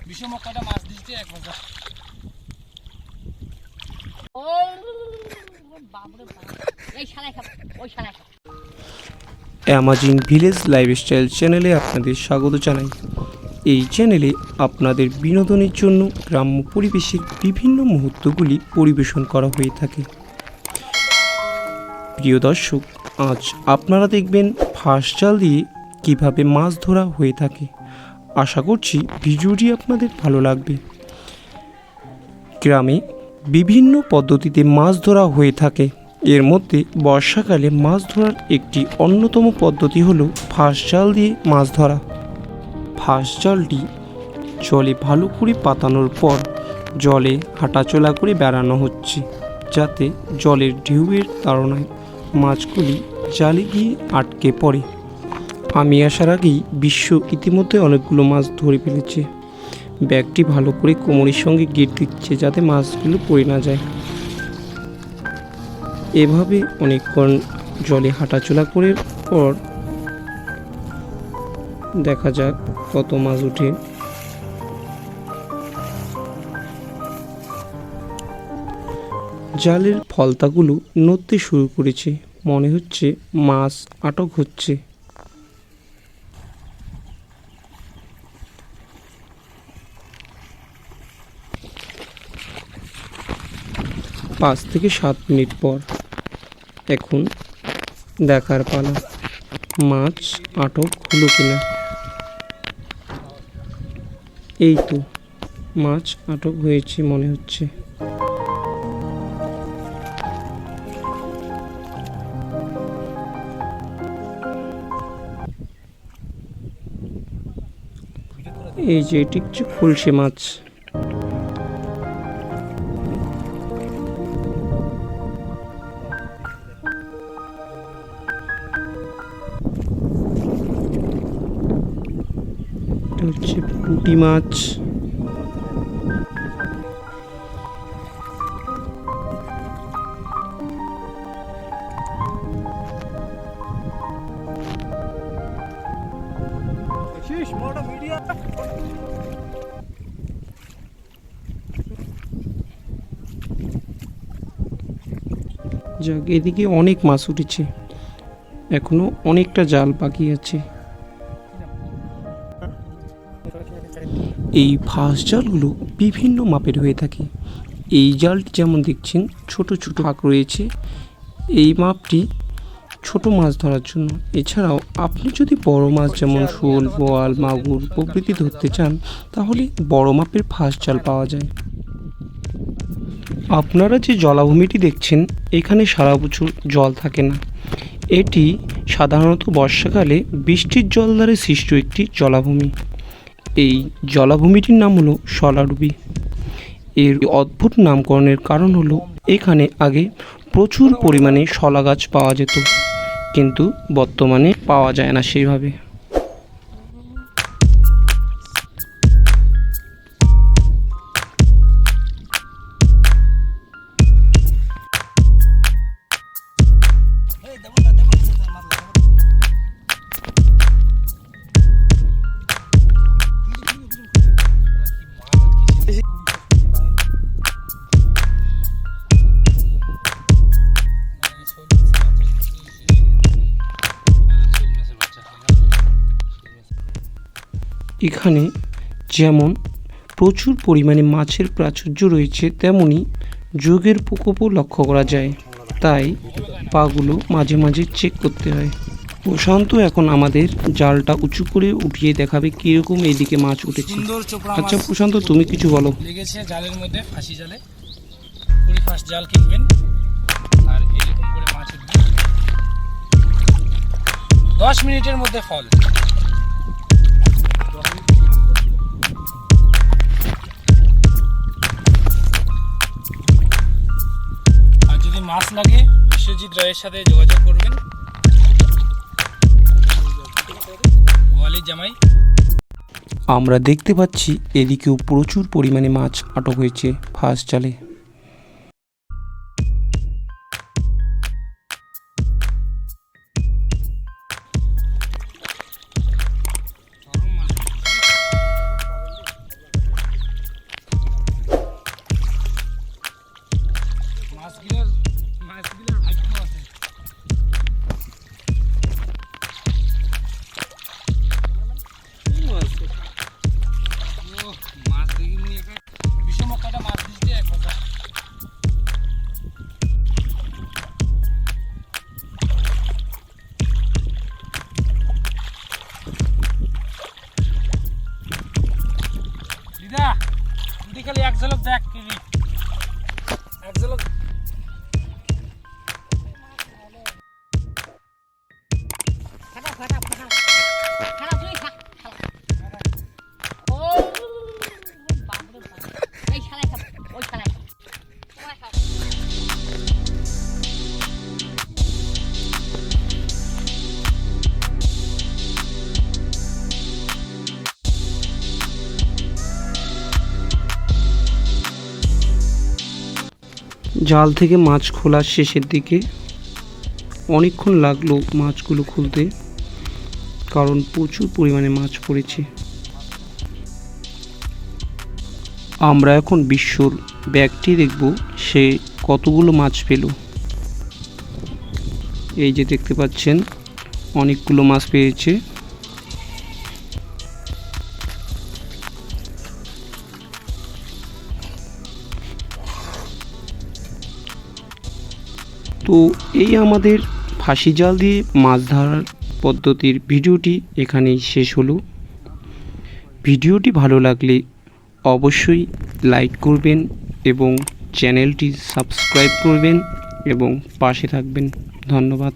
বিষম কয়টা মাছ দিতে এক বছর। অ্যামাজিং ভিলেজ লাইফস্টাইল চ্যানেলে আপনাদের স্বাগত জানাই। এই চ্যানেলে আপনাদের বিনোদনের জন্য গ্রাম্য পরিবেশের বিভিন্ন মুহূর্তগুলি পরিবেশন করা হয়ে থাকে। প্রিয় দর্শক, আজ আপনারা দেখবেন ফাঁস জাল দিয়ে কীভাবে মাছ ধরা হয়ে থাকে। আশা করছি ভিডিওটি আপনাদের ভালো লাগবে। গ্রামে বিভিন্ন পদ্ধতিতে মাছ ধরা হয়ে থাকে। এর মধ্যে বর্ষাকালে মাছ ধরার একটি অন্যতম পদ্ধতি হলো ফাঁস জাল দিয়ে মাছ ধরা। ফাঁস জালটি জলে ভালো করে পাতানোর পর জলে হাঁটাচলা করে বেড়ানো হচ্ছে, যাতে জলের ঢেউয়ের তাড়নায় মাছগুলি জালে গিয়ে আটকে পড়ে। আমি আসার আগেই বিশ্ব ইতিমধ্যে অনেকগুলো মাছ ধরে ফেলেছে। ব্যাগটি ভালো করে কোমরের সঙ্গে গেঁথে দিচ্ছে যাতে মাছগুলো পড়ে না যায়। এভাবে অনেকক্ষণ জলে হাঁটাচলা করে পর দেখা যাক কত মাছ ওঠে। জালের ফলতাগুলো নড়তে শুরু করেছে, মনে হচ্ছে মাছ আটক হচ্ছে। পাঁচ থেকে 7 মিনিট পর এখন দেখার পালা মাছ আটক হলো কিনা। এই তো মাছ আটক হয়েছে মনে হচ্ছে। এই যে এটি হচ্ছে খলসে মাছ। হচ্ছে পুটি মাছ। যাক, এদিকে অনেক মাছ উঠেছে, এখনো অনেকটা জাল বাকি আছে। এই ফাঁস জালগুলো বিভিন্ন মাপের হয়ে থাকে। এই জালটি যেমন দেখছেন ছোট ছোট ফাঁক রয়েছে, এই মাপটি ছোট মাছ ধরার জন্য। এছাড়াও আপনি যদি বড় মাছ যেমন শোল, বোয়াল, মাগুর প্রভৃতি ধরতে চান তাহলে বড় মাপের ফাঁস জাল পাওয়া যায়। আপনারা যে জলাভূমিটি দেখছেন এখানে সারা বছর জল থাকে না। এটি সাধারণত বর্ষাকালে বৃষ্টির জল দ্বারা সৃষ্ট একটি জলাভূমি। এই জলাভূমিটির নাম হলো শলাডুবি। এর অদ্ভুত নামকরণের কারণ হলো এখানে আগে প্রচুর পরিমাণে শলা গাছ পাওয়া যেত, কিন্তু বর্তমানে পাওয়া যায় না সেইভাবে। এখানে যেমন প্রচুর পরিমাণে মাছের প্রাচুর্য রয়েছে, তেমনি যোগের প্রকোপও লক্ষ্য করা যায়। তাই পাগুলো মাঝে মাঝে চেক করতে হয়। প্রশান্ত এখন আমাদের জালটা উঁচু করে উঠিয়ে দেখাবে কিরকম এইদিকে মাছ উঠেছে। আচ্ছা প্রশান্ত, তুমি কিছু বলো। লেগেছে জালের মধ্যে, ফাঁসি জালে। পুরি ফাঁস জাল কিনবেন আর এরকম করে মাছ উঠবে। 10 মিনিটের মধ্যে ফল। আর যদি মাছ লাগে বিশ্বজিৎ রায়ের সাথে যোগাযোগ করবেন, গোয়ালির জামাই। আমরা দেখতে পাচ্ছি এদিকেও প্রচুর পরিমাণে মাছ আটক হয়েছে ফাঁস জালে। মাছ দেখিনি একে বিষম কটা মাছ দিতে এক কথা। দিদা তুই খালি এক ঝলক দেখ কিনি, এক ঝলক। জাল থেকে মাছ খোলার শেষের দিকে অনেকক্ষণ লাগলো মাছগুলো খুলতে, কারণ প্রচুর পরিমাণে মাছ পড়েছে। আমরা এখন বিশ্বর ব্যাগটি দেখব সে কতগুলো মাছ পেল। এই যে দেখতে পাচ্ছেন অনেকগুলো মাছ পেয়েছে। তো এই আমাদের ফাঁসি জাল দিয়ে মাছ ধরার পদ্ধতির ভিডিওটি এখানেই শেষ হলো। ভিডিওটি ভালো লাগলে অবশ্যই লাইক করবেন এবং চ্যানেলটি সাবস্ক্রাইব করবেন এবং পাশে থাকবেন। ধন্যবাদ।